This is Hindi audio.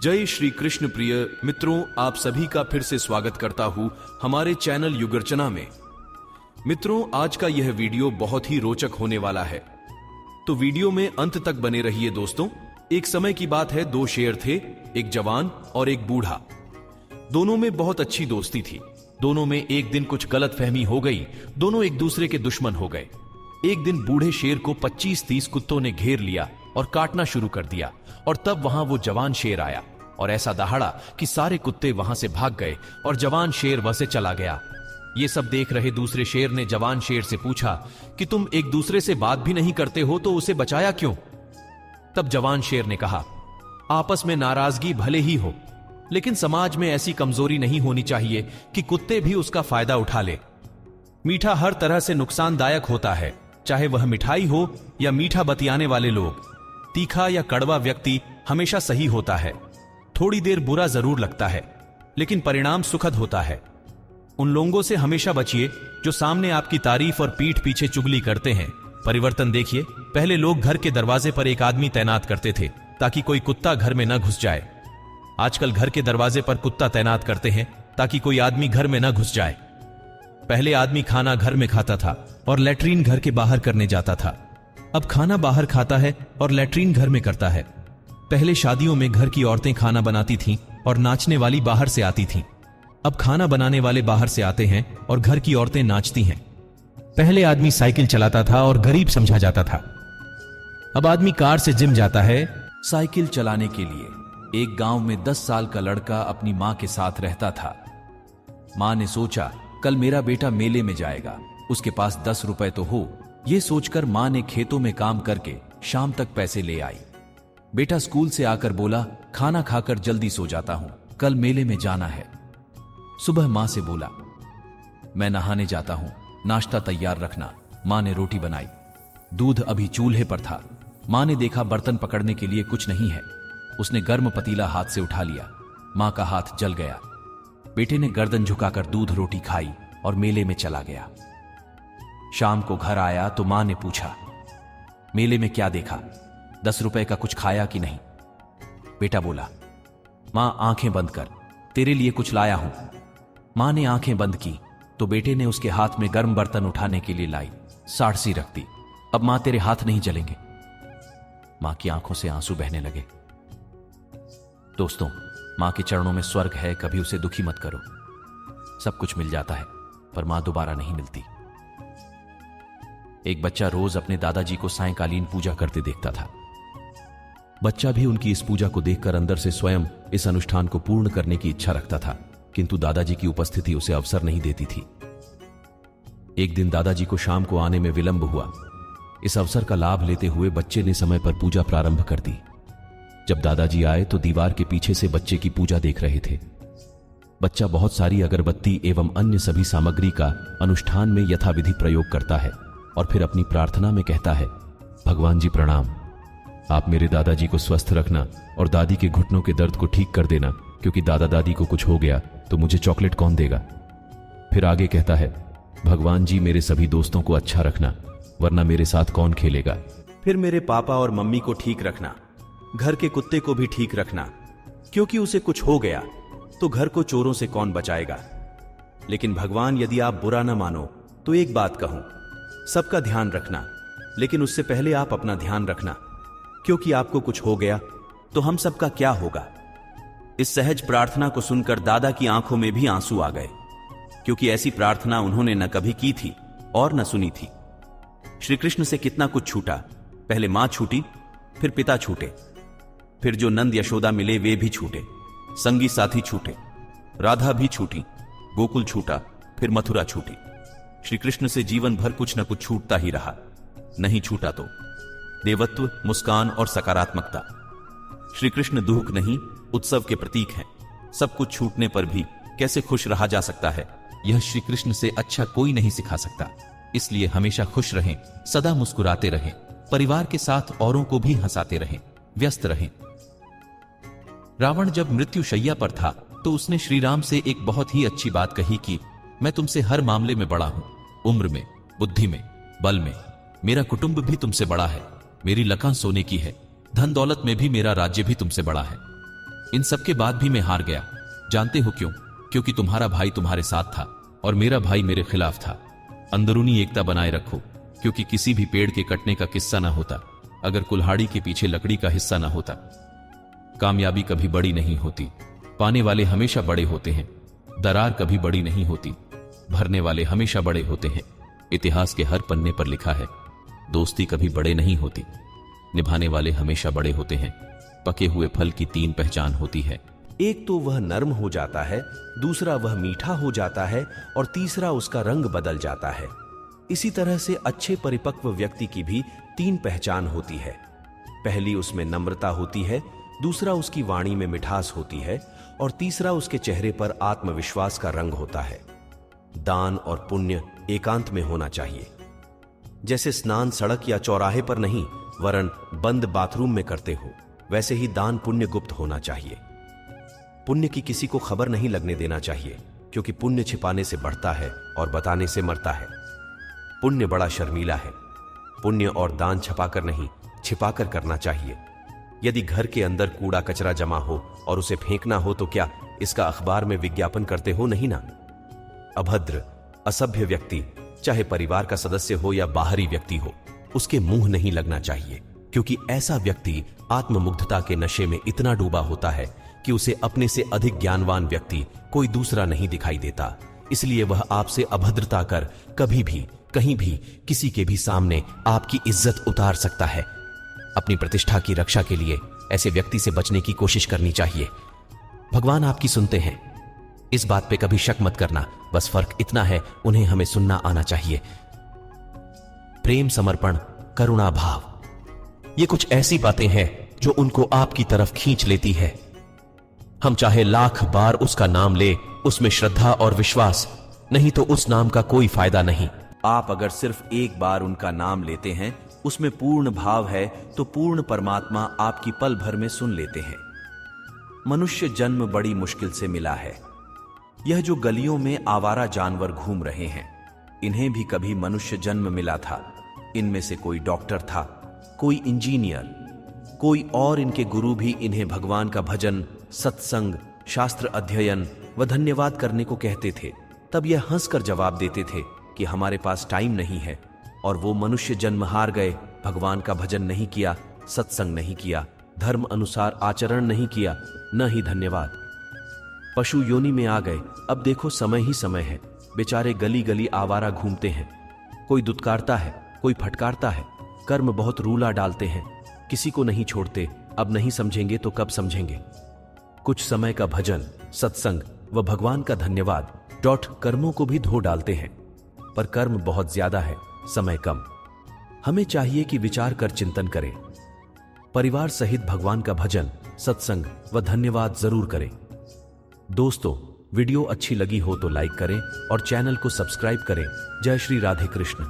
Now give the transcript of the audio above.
जय श्री कृष्ण प्रिय मित्रों, आप सभी का फिर से स्वागत करता हूं हमारे चैनल युगर्चना में। मित्रों, आज का यह वीडियो बहुत ही रोचक होने वाला है, तो वीडियो में अंत तक बने रहिए दोस्तों। एक समय की बात है, दो शेर थे, एक जवान और एक बूढ़ा। दोनों में बहुत अच्छी दोस्ती थी। दोनों में एक दिन कुछ गलतफहमी हो गई, दोनों एक दूसरे के दुश्मन हो गए। एक दिन बूढ़े शेर को 25-30 कुत्तों ने घेर लिया और काटना शुरू कर दिया, और तब वहां वो जवान शेर आया और ऐसा दहाड़ा कि सारे कुत्ते वहां से भाग गए और जवान शेर वहां से चला गया। ये सब देख रहे दूसरे शेर ने जवान शेर से पूछा कि तुम एक दूसरे से बात भी नहीं करते हो तो उसे बचाया क्यों? तब जवान शेर ने कहा, आपस में नाराजगी भले ही हो, लेकिन समाज में ऐसी कमजोरी नहीं होनी चाहिए कि कुत्ते भी उसका फायदा उठा ले। मीठा हर तरह से नुकसानदायक होता है, चाहे वह मिठाई हो या मीठा बतियाने वाले लोग। तीखा या कड़वा व्यक्ति हमेशा सही होता है। थोड़ी देर बुरा जरूर लगता है, लेकिन परिणाम सुखद होता है। उन लोगों से हमेशा बचिए जो सामने आपकी तारीफ और पीठ पीछे चुगली करते हैं। परिवर्तन देखिए, पहले लोग घर के दरवाजे पर एक आदमी तैनात करते थे ताकि कोई कुत्ता घर में न घुस जाए। आजकल घर के दरवाजे पर कुत्ता तैनात करते हैं ताकि कोई आदमी घर में न घुस जाए। पहले आदमी खाना घर में खाता था और लैट्रीन घर के बाहर करने जाता था। अब खाना बाहर खाता है और लैट्रीन घर में करता है। पहले शादियों में घर की औरतें खाना बनाती थीं और नाचने वाली बाहर से आती थीं। अब खाना बनाने वाले बाहर से आते हैं और घर की औरतें नाचती हैं। पहले आदमी साइकिल चलाता था और गरीब समझा जाता था। अब आदमी कार से जिम जाता है साइकिल चलाने के लिए। एक गांव में 10 साल का लड़का अपनी मां के साथ रहता था। मां ने सोचा, कल मेरा बेटा मेले में जाएगा, उसके पास 10 रुपए तो हो। यह सोचकर मां ने खेतों में काम करके शाम तक पैसे ले आई। बेटा स्कूल से आकर बोला, खाना खाकर जल्दी सो जाता हूं, कल मेले में जाना है। सुबह मां से बोला, मैं नहाने जाता हूं, नाश्ता तैयार रखना। मां ने रोटी बनाई, दूध अभी चूल्हे पर था। मां ने देखा बर्तन पकड़ने के लिए कुछ नहीं है। उसने गर्म पतीला हाथ से उठा लिया। मां का हाथ जल गया। बेटे ने गर्दन झुकाकर दूध रोटी खाई और मेले में चला गया। शाम को घर आया तो मां ने पूछा, मेले में क्या देखा? 10 रुपए का कुछ खाया कि नहीं? बेटा बोला, मां आंखें बंद कर, तेरे लिए कुछ लाया हूं। मां ने आंखें बंद की तो बेटे ने उसके हाथ में गर्म बर्तन उठाने के लिए लाई, साड़सी रख दी। अब मां तेरे हाथ नहीं जलेंगे। मां की आंखों से आंसू बहने लगे। दोस्तों, मां के चरणों में स्वर्ग है, कभी उसे दुखी मत करो। सब कुछ मिल जाता है पर मां दोबारा नहीं मिलती। एक बच्चा रोज अपने दादाजी को सायंकालीन पूजा करते देखता था। बच्चा भी उनकी इस पूजा को देखकर अंदर से स्वयं इस अनुष्ठान को पूर्ण करने की इच्छा रखता था, किंतु दादाजी की उपस्थिति उसे अवसर नहीं देती थी। एक दिन दादाजी को शाम को आने में विलंब हुआ। इस अवसर का लाभ लेते हुए बच्चे ने समय पर पूजा प्रारंभ कर दी। जब दादाजी आए तो दीवार के पीछे से बच्चे की पूजा देख रहे थे। बच्चा बहुत सारी अगरबत्ती एवं अन्य सभी सामग्री का अनुष्ठान में यथाविधि प्रयोग करता है और फिर अपनी प्रार्थना में कहता है, भगवान जी प्रणाम, आप मेरे दादाजी को स्वस्थ रखना और दादी के घुटनों के दर्द को ठीक कर देना, क्योंकि दादा दादी को कुछ हो गया तो मुझे चॉकलेट कौन देगा। फिर आगे कहता है, भगवान जी मेरे सभी दोस्तों को अच्छा रखना, वरना मेरे साथ कौन खेलेगा। फिर मेरे पापा और मम्मी को ठीक रखना, घर के कुत्ते को भी ठीक रखना, क्योंकि उसे कुछ हो गया तो घर को चोरों से कौन बचाएगा। लेकिन भगवान, यदि आप बुरा ना मानो तो एक बात कहूं, सबका ध्यान रखना, लेकिन उससे पहले आप अपना ध्यान रखना, क्योंकि आपको कुछ हो गया तो हम सबका क्या होगा। इस सहज प्रार्थना को सुनकर दादा की आंखों में भी आंसू आ गए, क्योंकि ऐसी प्रार्थना उन्होंने न कभी की थी और न सुनी थी। श्री कृष्ण से कितना कुछ छूटा। पहले मां छूटी, फिर पिता छूटे, फिर जो नंद यशोदा मिले वे भी छूटे, संगी साथी छूटे, राधा भी छूटी, गोकुल छूटा, फिर मथुरा छूटी। श्री कृष्ण से जीवन भर कुछ न कुछ छूटता ही रहा। नहीं छूटा तो देवत्व, मुस्कान और सकारात्मकता। श्री कृष्ण दुख नहीं, उत्सव के प्रतीक हैं। सब कुछ छूटने पर भी कैसे खुश रहा जा सकता है, यह श्री कृष्ण से अच्छा कोई नहीं सिखा सकता। इसलिए हमेशा खुश रहें, सदा मुस्कुराते रहें, परिवार के साथ औरों को भी हंसाते रहें, व्यस्त रहें। रावण जब मृत्युशैया पर था तो उसने श्री राम से एक बहुत ही अच्छी बात कही कि मैं तुमसे हर मामले में बड़ा हूं, उम्र में, बुद्धि में, बल में। मेरा कुटुंब भी तुमसे बड़ा है, मेरी लकां सोने की है, धन दौलत में भी मेरा राज्य भी तुमसे बड़ा है। इन सब के बाद भी मैं हार गया। जानते हो क्यों? क्योंकि तुम्हारा भाई तुम्हारे साथ था और मेरा भाई मेरे खिलाफ था। अंदरूनी एकता बनाए रखो, क्योंकि किसी भी पेड़ के कटने का किस्सा ना होता अगर कुल्हाड़ी के पीछे लकड़ी का हिस्सा ना होता। कामयाबी कभी बड़ी नहीं होती, पाने वाले हमेशा बड़े होते हैं। दरार कभी बड़ी नहीं होती, भरने वाले हमेशा बड़े होते हैं। इतिहास के हर पन्ने पर लिखा है, दोस्ती कभी बड़े नहीं होती, निभाने वाले हमेशा बड़े होते हैं। पके हुए फल की 3 पहचान होती है। एक तो वह नर्म हो जाता है, दूसरा वह मीठा हो जाता है और तीसरा उसका रंग बदल जाता है। इसी तरह से अच्छे परिपक्व व्यक्ति की भी 3 पहचान होती है। पहली उसमें नम्रता होती है, दूसरा उसकी वाणी में मिठास होती है और तीसरा उसके चेहरे पर आत्मविश्वास का रंग होता है। दान और पुण्य एकांत में होना चाहिए। जैसे स्नान सड़क या चौराहे पर नहीं वरन बंद बाथरूम में करते हो, वैसे ही दान पुण्य गुप्त होना चाहिए। पुण्य की किसी को खबर नहीं लगने देना चाहिए, क्योंकि पुण्य छिपाने से बढ़ता है और बताने से मरता है। पुण्य बड़ा शर्मीला है। पुण्य और दान छपाकर नहीं, छिपाकर करना चाहिए। यदि घर के अंदर कूड़ा कचरा जमा हो और उसे फेंकना हो तो क्या इसका अखबार में विज्ञापन करते हो? नहीं ना। अभद्र, असभ्य व्यक्ति, चाहे परिवार का सदस्य हो या बाहरी व्यक्ति हो, उसके मुंह नहीं लगना चाहिए, क्योंकि ऐसा व्यक्ति आत्ममुग्धता के नशे में इतना डूबा होता है कि उसे अपने से अधिक ज्ञानवान व्यक्ति कोई दूसरा नहीं दिखाई देता। इसलिए वह आपसे अभद्रता कर कभी भी कहीं भी किसी के भी सामने आपकी इज्जत उतार सकता है। अपनी प्रतिष्ठा की रक्षा के लिए ऐसे व्यक्ति से बचने की कोशिश करनी चाहिए। भगवान आपकी सुनते हैं, इस बात पे कभी शक मत करना। बस फर्क इतना है, उन्हें हमें सुनना आना चाहिए। प्रेम, समर्पण, करुणा भाव, ये कुछ ऐसी बातें हैं जो उनको आपकी तरफ खींच लेती है। हम चाहे लाख बार उसका नाम ले, उसमें श्रद्धा और विश्वास नहीं तो उस नाम का कोई फायदा नहीं। आप अगर सिर्फ एक बार उनका नाम लेते हैं, उसमें पूर्ण भाव है, तो पूर्ण परमात्मा आपकी पल भर में सुन लेते हैं। मनुष्य जन्म बड़ी मुश्किल से मिला है। यह जो गलियों में आवारा जानवर घूम रहे हैं, इन्हें भी कभी मनुष्य जन्म मिला था। इनमें से कोई डॉक्टर था, कोई इंजीनियर, कोई और इनके गुरु भी इन्हें भगवान का भजन, सत्संग, शास्त्र अध्ययन व धन्यवाद करने को कहते थे। तब यह हंसकर जवाब देते थे कि हमारे पास टाइम नहीं है। और वो मनुष्य जन्म हार गए, भगवान का भजन नहीं किया, सत्संग नहीं किया, धर्म अनुसार आचरण नहीं किया, न ही धन्यवाद। पशु योनि में आ गए। अब देखो समय ही समय है, बेचारे गली गली आवारा घूमते हैं। कोई दुत्कारता है, कोई फटकारता है। कर्म बहुत रूला डालते हैं, किसी को नहीं छोड़ते। अब नहीं समझेंगे तो कब समझेंगे? कुछ समय का भजन, सत्संग व भगवान का धन्यवाद कर्मों को भी धो डालते हैं। पर कर्म बहुत ज्यादा है, समय कम। हमें चाहिए कि विचार कर चिंतन करें। परिवार सहित भगवान का भजन, सत्संग व धन्यवाद जरूर करें। दोस्तों, वीडियो अच्छी लगी हो तो लाइक करें और चैनल को सब्सक्राइब करें। जय श्री राधे कृष्ण।